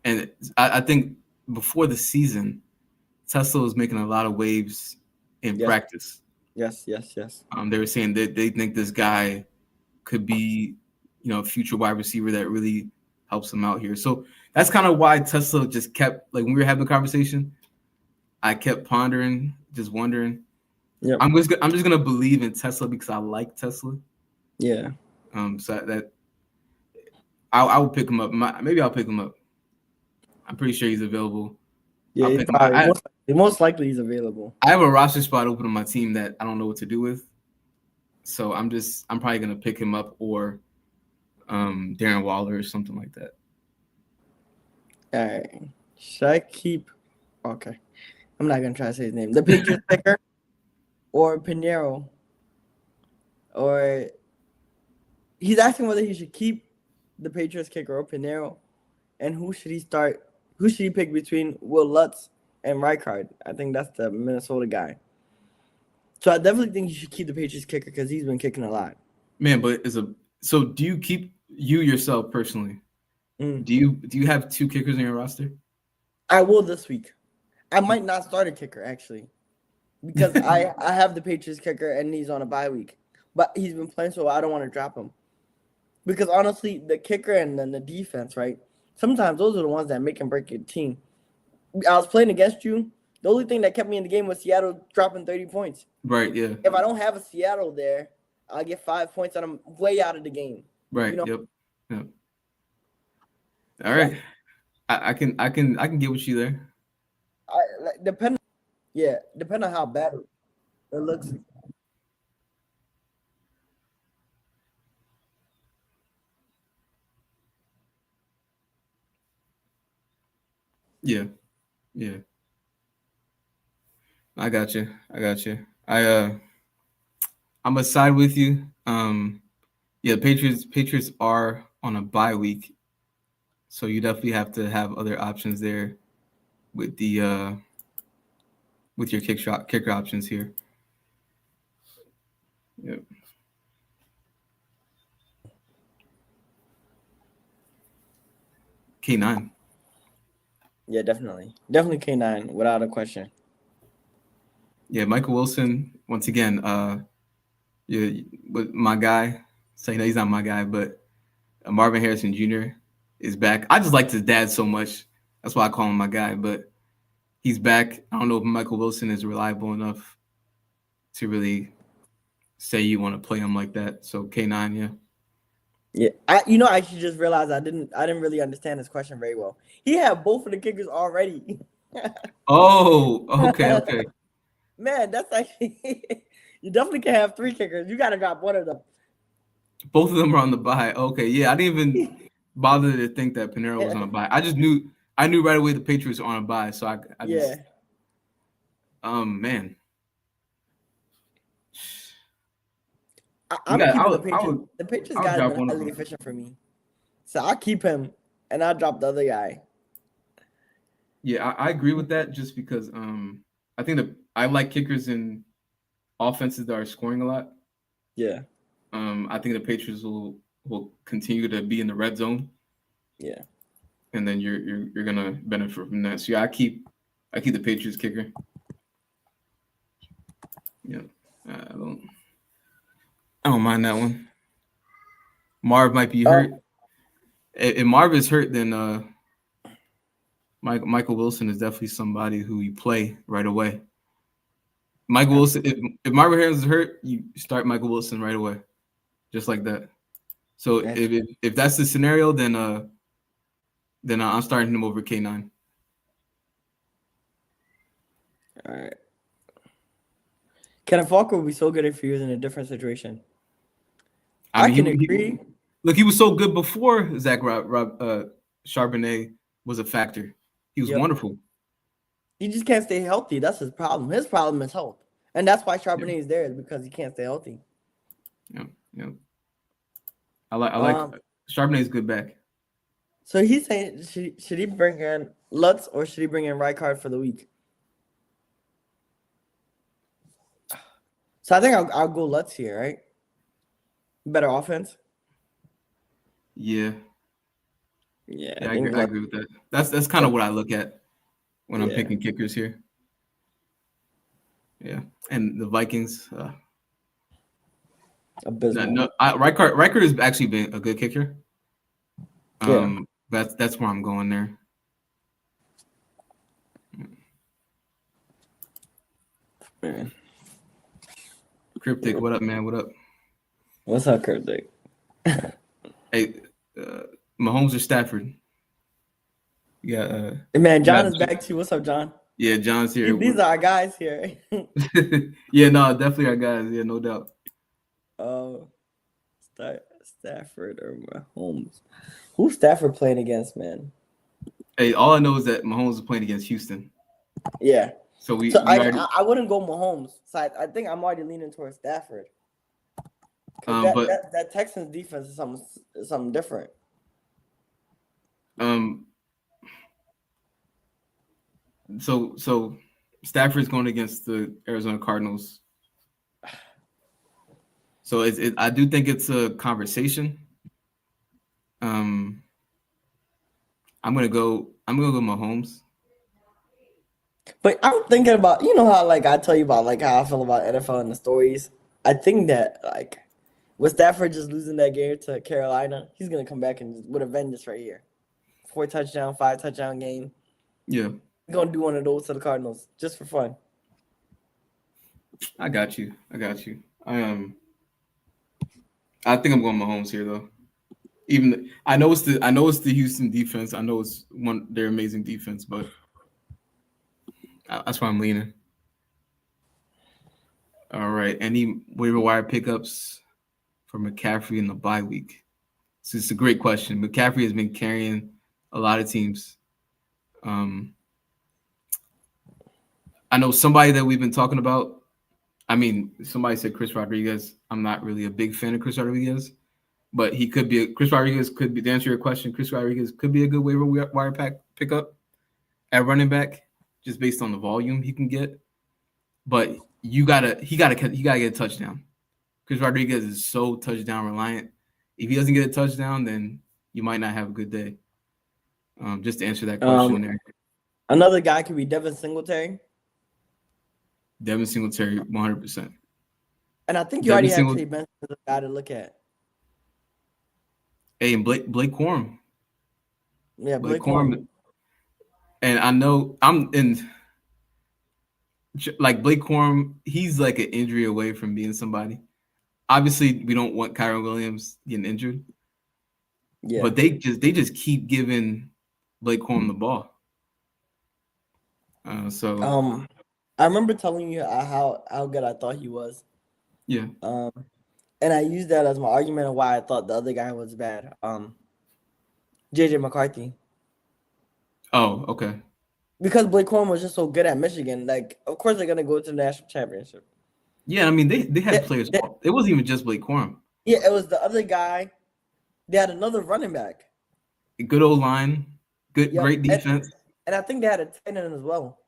And I think before the season, Tesla was making a lot of waves in practice.
Yes.
They were saying that they think this guy could be, a future wide receiver that really helps them out here. So that's kind of why Tesla just kept, like when we were having the conversation, I kept pondering, just wondering.
Yeah.
I'm just gonna believe in Tesla because I like Tesla.
Yeah.
So that I will pick him up. Maybe I'll pick him up. I'm pretty sure he's available.
Yeah, most likely he's available.
I have a roster spot open on my team that I don't know what to do with. So I'm probably gonna pick him up or Darren Waller or something like that.
All right. Should I keep? Okay. I'm not gonna try to say his name. The Patriots kicker or Pinheiro, or he's asking whether he should keep the Patriots kicker or Pinheiro, and who should he start? Who should he pick between Will Lutz and Rijkaard? I think that's the Minnesota guy. So I definitely think you should keep the Patriots kicker because he's been kicking a lot.
Man, but so do you keep you yourself personally? Do you have 2 kickers in your roster?
I will this week. I might not start a kicker actually, because I have the Patriots kicker and he's on a bye week, but he's been playing so I don't want to drop him. Because honestly, the kicker and then the defense, right? Sometimes those are the ones that make and break your team. I was playing against you. The only thing that kept me in the game was Seattle dropping 30 points.
Right, yeah.
If I don't have a Seattle there, I'll get 5 points and I'm way out of the game.
Right, Yep. All right. I can get with you there.
Depending on how bad it looks.
Yeah. I got you. I'm gonna side with you. Patriots are on a bye week, so you definitely have to have other options there with the with your kicker options here. Yep. K9.
Yeah, definitely K9 without a question.
Yeah, Michael Wilson once again. With my guy. So he's not my guy, but Marvin Harrison Jr. is back. I just liked his dad so much. That's why I call him my guy. But he's back. I don't know if Michael Wilson is reliable enough to really say you want to play him like that. So K9, yeah.
Yeah, I actually just realized I didn't really understand his question very well. He had both of the kickers already.
Oh, okay.
Man, that's actually you definitely can have 3 kickers. You got to drop one of them.
Both of them are on the bye. Okay, yeah, I didn't even bother to think that Pinheiro was on a bye. I knew right away the Patriots were on a bye, so I just man.
I'm keeping the Patriots. The Patriots guy has been highly efficient for me. So I'll keep him and I'll drop the other guy.
Yeah, I agree with that just because I think that I like kickers in offenses that are scoring a lot.
Yeah.
I think the Patriots will continue to be in the red zone.
Yeah.
And then you're gonna benefit from that. So yeah, I keep the Patriots kicker. Yeah. I don't mind that one. Marv might be hurt. If Marv is hurt, then Michael Wilson is definitely somebody who you play right away. Michael Wilson, if Marvin Harris is hurt, you start Michael Wilson right away, just like that. So if that's the scenario, then I'm starting him over K9.
All right. Kenneth Walker would be so good if he was in a different situation. I can agree.
He was so good before Zach Charbonnet was a factor. He was wonderful.
He just can't stay healthy. That's his problem. His problem is health. And that's why Charbonnet is there, is because he can't stay healthy.
Yeah. I like Charbonnet's good back.
So he's saying, should he bring in Lutz or should he bring in Rijkaard for the week? So I think I'll go Lutz here, right? Better offense.
Yeah.
Yeah,
I agree with that. That's kind of what I look at when I'm picking kickers here. Yeah, and the Vikings.
Abysmal.
Riker has actually been a good kicker. That's where I'm going there.
Man.
Cryptic, what up, man? What up?
What's up, Cryptic?
Hey, Mahomes or Stafford? Yeah.
Man, John is back too. What's up, John?
Yeah, John's here.
These are our guys here.
Yeah, no, definitely our guys. Yeah, no doubt.
Stafford or Mahomes? Who's Stafford playing against, man?
Hey, all I know is that Mahomes is playing against Houston.
Yeah.
So
I wouldn't go Mahomes. So I think I'm already leaning towards Stafford. That Texans defense is something different.
So Stafford's going against the Arizona Cardinals. So I do think it's a conversation. I'm gonna go Mahomes.
But I'm thinking about, you know how like I tell you about like how I feel about NFL and the stories. I think that like with Stafford just losing that game to Carolina, he's gonna come back and with a vengeance right here. 5 touchdown game.
Yeah.
He's gonna do one of those to the Cardinals just for fun.
I got you. I think I'm going Mahomes here though. Even I know it's the Houston defense. I know it's their amazing defense, but that's why I'm leaning. All right. Any waiver wire pickups for McCaffrey in the bye week? So it's a great question. McCaffrey has been carrying a lot of teams. I know somebody that we've been talking about. I mean, somebody said Chris Rodriguez. I'm not really a big fan of Chris Rodriguez, but Chris Rodriguez could be, to answer your question, Chris Rodriguez could be a good waiver wire pickup at running back, just based on the volume he can get. But he gotta get a touchdown. Chris Rodriguez is so touchdown reliant. If he doesn't get a touchdown, then you might not have a good day. Just to answer that question there.
Another guy could be Devin Singletary.
Devin Singletary, 100%.
And I think you already have Trey Benson as a guy to look at.
Hey, and Blake Corum.
Yeah, Blake Corum.
And I know I'm in. Like Blake Corum, he's like an injury away from being somebody. Obviously, we don't want Kyron Williams getting injured. Yeah. But they just keep giving Blake Corum the ball.
I remember telling you how good I thought he was.
Yeah.
And I used that as my argument of why I thought the other guy was bad. JJ McCarthy.
Oh, okay.
Because Blake Corum was just so good at Michigan. Like, of course they're gonna go to the national championship.
Yeah, I mean they had players. It wasn't even just Blake Corum.
Yeah, it was the other guy. They had another running back.
Good old line. Great defense.
And I think they had a tight end as well.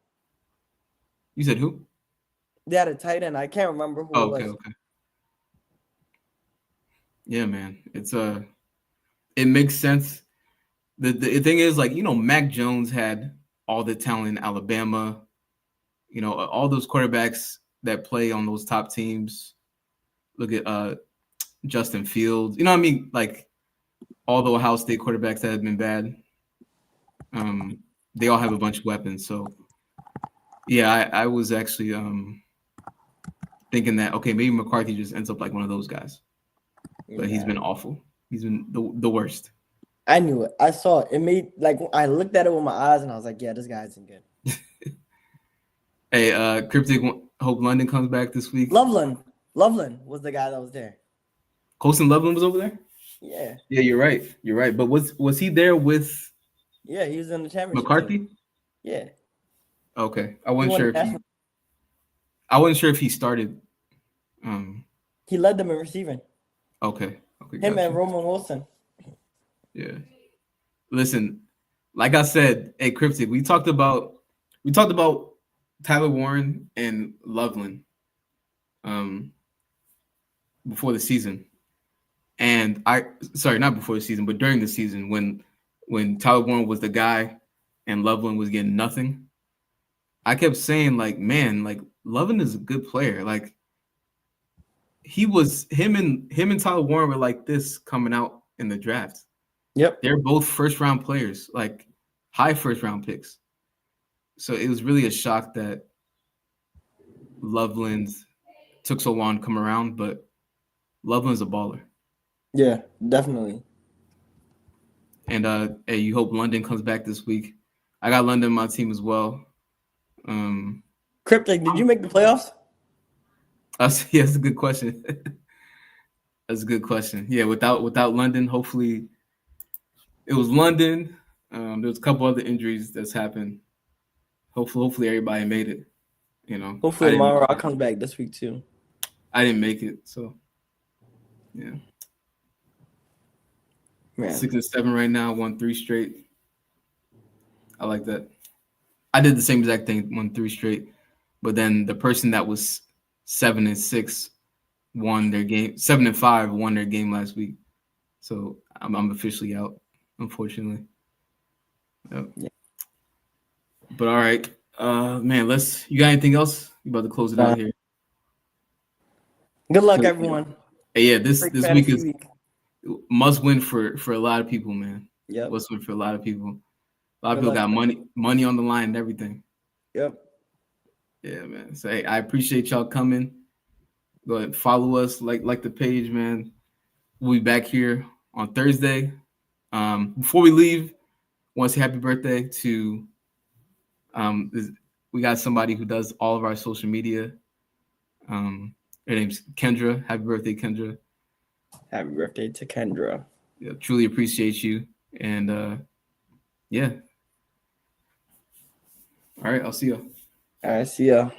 You said who?
They had a tight end. I can't remember who it was.
Okay. Yeah, man. It makes sense. The thing is, like, Mac Jones had all the talent in Alabama. All those quarterbacks that play on those top teams. Look at Justin Fields. You know what I mean? Like, all the Ohio State quarterbacks that have been bad. They all have a bunch of weapons. So, yeah, I was actually thinking that, okay, maybe McCarthy just ends up like one of those guys. But he's been awful. He's been the worst.
I knew it. I saw it. It made, like, I looked at it with my eyes and I was like, yeah, this guy isn't good.
Hey, Cryptic, hope London comes back this week.
Loveland was the guy that was there.
Colston Loveland was over there?
Yeah.
Yeah, you're right. But was he there with?
Yeah, he was in the championship.
McCarthy?
Team. Yeah.
Okay. I wasn't sure if he started.
He led them in receiving.
Okay.
Him and Roman Wilson.
Yeah. Listen, like I said, hey, Cryptic, we talked about Tyler Warren and Loveland. before the season, and not before the season, but during the season when Tyler Warren was the guy and Loveland was getting nothing. I kept saying, like, man, like Loveland is a good player. Like him and Tyler Warren were like this coming out in the draft.
Yep.
They're both first round players, like high first round picks. So it was really a shock that Loveland took so long to come around, but Loveland's a baller.
Yeah, definitely.
And hey, you hope London comes back this week. I got London on my team as well.
Cryptic, did you make the playoffs?
Yeah, that's a good question. That's a good question. Yeah, without London, hopefully it was London. There's a couple other injuries that's happened. Hopefully everybody made it. You know,
Hopefully tomorrow I'll come back this week too.
I didn't make it, so yeah. Man. 6-7 right now, won 3 straight. I like that. I did the same exact thing, won 3 straight, but then the person that was 7-6 won their game. 7-5 won their game last week, so I'm officially out, unfortunately. Yep. Yeah. But all right, man. You got anything else? You about to close it out here?
Good luck, everyone.
Hey, yeah, this week is must win for a lot of people, man.
Yep.
Must win for a lot of people. A lot of people got money on the line and everything.
Yep.
Yeah, man. So hey, I appreciate y'all coming. Go ahead, follow us, like the page, man. We'll be back here on Thursday. Before we leave, I want to say happy birthday to we got somebody who does all of our social media. Her name's Kendra. Happy birthday, Kendra.
Happy birthday to Kendra.
Yeah, truly appreciate you. And yeah. All right, I'll see you.
All right, see ya.